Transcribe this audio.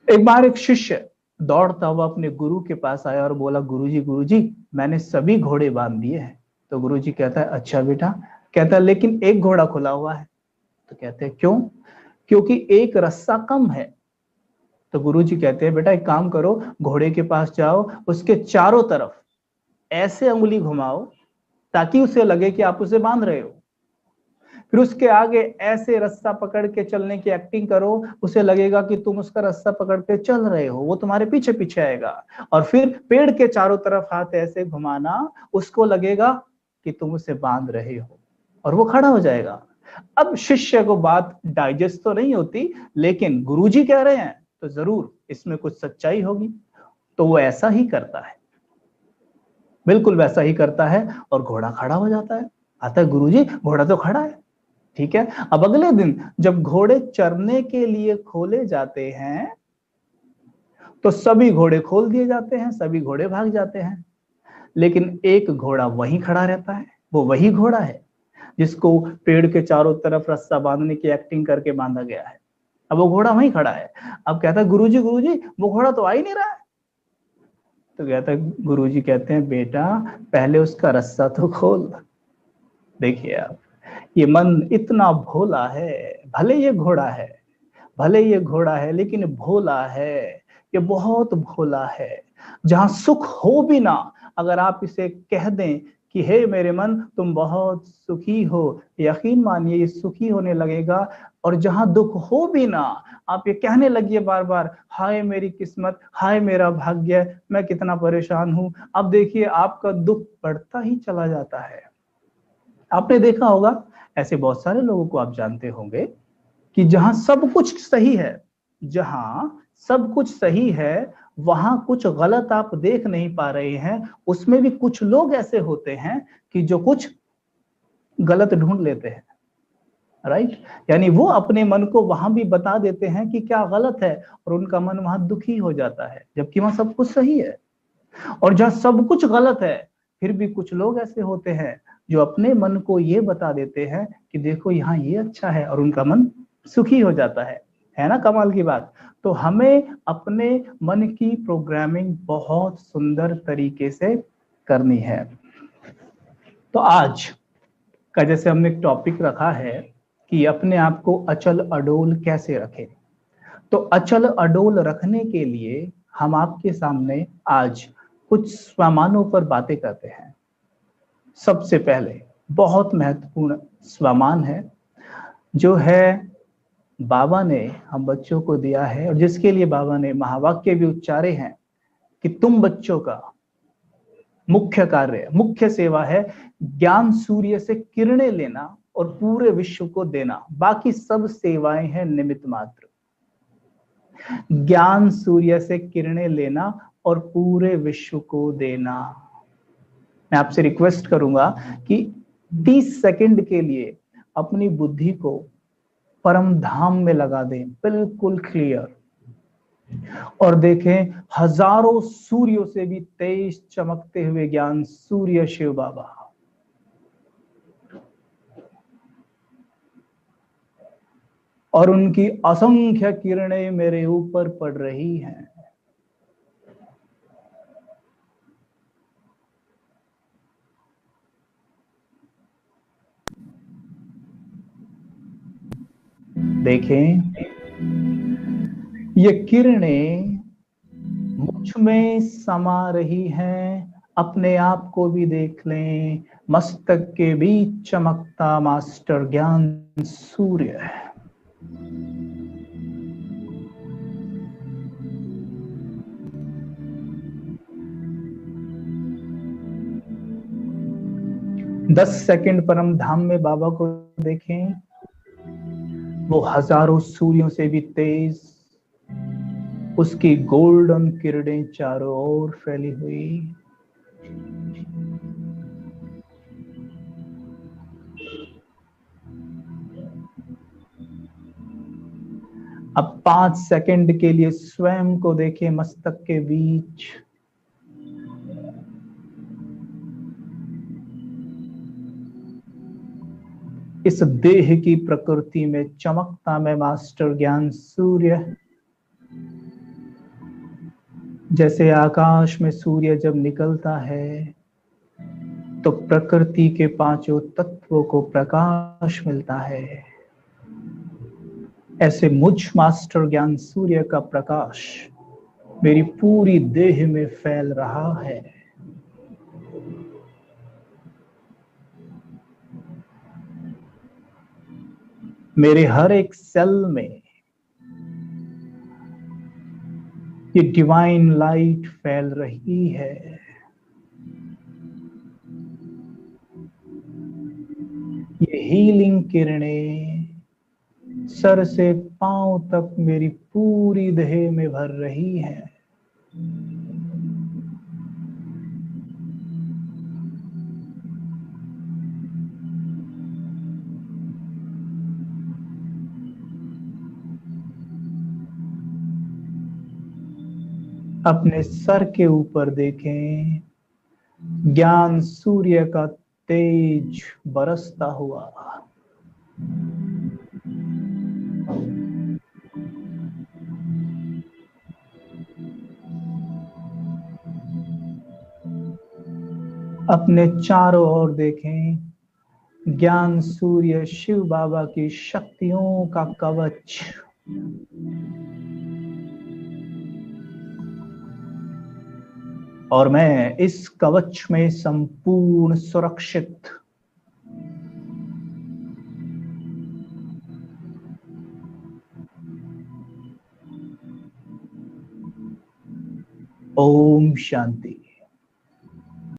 एक बार एक शिष्य दौड़ता हुआ अपने गुरु के पास आया और बोला, गुरुजी मैंने सभी घोड़े बांध दिए हैं। तो गुरुजी कहता है, अच्छा बेटा। कहता है, लेकिन एक घोड़ा खुला हुआ है। तो कहते हैं, क्यों? क्योंकि एक रस्सा कम है। तो गुरुजी कहते हैं, बेटा एक काम करो, घोड़े के पास जाओ, उसके चारों तरफ ऐसे उंगली घुमाओ ताकि उसे लगे कि आप उसे बांध रहे हो। फिर उसके आगे ऐसे रस्सा पकड़ के चलने की एक्टिंग करो, उसे लगेगा कि तुम उसका रस्सा पकड़ के चल रहे हो, वो तुम्हारे पीछे पीछे आएगा। और फिर पेड़ के चारों तरफ हाथ ऐसे घुमाना, उसको लगेगा कि तुम उसे बांध रहे हो, और वो खड़ा हो जाएगा। अब शिष्य को बात डाइजेस्ट तो नहीं होती, लेकिन गुरुजी कह रहे हैं तो जरूर इसमें कुछ सच्चाई होगी। तो वो ऐसा ही करता है, बिल्कुल वैसा ही करता है, और घोड़ा खड़ा हो जाता है। आता है, गुरुजी घोड़ा तो खड़ा है। ठीक है। अब अगले दिन जब घोड़े चरने के लिए खोले जाते हैं, तो सभी घोड़े खोल दिए जाते हैं, सभी घोड़े भाग जाते हैं। लेकिन एक घोड़ा वहीं खड़ा रहता है। वो वही घोड़ा है जिसको पेड़ के चारों तरफ रस्सा बांधने की एक्टिंग करके बांधा गया है। अब वो घोड़ा वहीं खड़ा है। अब कहता है, गुरुजी वो घोड़ा तो आ ही नहीं रहा है। तो कहता है, गुरुजी कहते हैं, बेटा पहले उसका रस्सा तो खोल। देखिए आप, ये मन इतना भोला है। भले ये घोड़ा है, भले ये घोड़ा है, लेकिन भोला है। ये बहुत भोला है। जहां सुख हो भी ना, अगर आप इसे कह दें कि हे मेरे मन तुम बहुत सुखी हो, यकीन मानिए ये सुखी होने लगेगा। और जहां दुख हो भी ना, आप ये कहने लगिए बार बार, हाय मेरी किस्मत, हाय मेरा भाग्य, मैं कितना परेशान हूं। अब देखिए आपका दुख बढ़ता ही चला जाता है। आपने देखा होगा, ऐसे बहुत सारे लोगों को आप जानते होंगे कि जहां सब कुछ सही है, जहां सब कुछ सही है, वहां कुछ गलत आप देख नहीं पा रहे हैं। उसमें भी कुछ लोग ऐसे होते हैं कि जो कुछ गलत ढूंढ लेते हैं। राइट। यानी वो अपने मन को वहां भी बता देते हैं कि क्या गलत है, और उनका मन वहां दुखी हो जाता है, जबकि वहां सब कुछ सही है। और जहां सब कुछ गलत है, फिर भी कुछ लोग ऐसे होते हैं जो अपने मन को ये बता देते हैं कि देखो यहाँ ये अच्छा है, और उनका मन सुखी हो जाता है ना कमाल की बात। तो हमें अपने मन की प्रोग्रामिंग बहुत सुंदर तरीके से करनी है। तो आज का जैसे हमने एक टॉपिक रखा है कि अपने आप को अचल अडोल कैसे रखें, तो अचल अडोल रखने के लिए हम आपके सामने आज कुछ स्वमानों पर बातें करते हैं। सबसे पहले बहुत महत्वपूर्ण स्वमान है, जो है बाबा ने हम बच्चों को दिया है, और जिसके लिए बाबा ने महावाक्य भी उच्चारे हैं कि तुम बच्चों का मुख्य कार्य, मुख्य सेवा है ज्ञान सूर्य से किरणें लेना और पूरे विश्व को देना, बाकी सब सेवाएं हैं निमित्त मात्र। ज्ञान सूर्य से किरणें लेना और पूरे विश्व को देना। मैं आपसे रिक्वेस्ट करूंगा कि 30 सेकंड के लिए अपनी बुद्धि को परम धाम में लगा दें, बिल्कुल क्लियर, और देखें हजारों सूर्यों से भी तेज चमकते हुए ज्ञान सूर्य शिव बाबा, और उनकी असंख्य किरणें मेरे ऊपर पड़ रही हैं। देखें ये किरणें मुझ में समा रही हैं। अपने आप को भी देख लें, मस्तक के बीच चमकता मास्टर ज्ञान सूर्य है। दस सेकंड परम धाम में बाबा को देखें, वो हजारों सूर्यों से भी तेज, उसकी गोल्डन किरणें चारों ओर फैली हुई। अब 5 सेकंड के लिए स्वयं को देखें मस्तक के बीच। इस देह की प्रकृति में चमकता मैं मास्टर ज्ञान सूर्य। जैसे आकाश में सूर्य जब निकलता है तो प्रकृति के पांचों तत्वों को प्रकाश मिलता है, ऐसे मुझ मास्टर ज्ञान सूर्य का प्रकाश मेरी पूरी देह में फैल रहा है। मेरे हर एक सेल में ये डिवाइन लाइट फैल रही है। ये हीलिंग किरणें सर से पांव तक मेरी पूरी देह में भर रही है। अपने सर के ऊपर देखें, ज्ञान सूर्य का तेज बरसता हुआ। अपने चारों ओर देखें, ज्ञान सूर्य शिव बाबा की शक्तियों का कवच। और मैं इस कवच में संपूर्ण सुरक्षित। ओम शांति।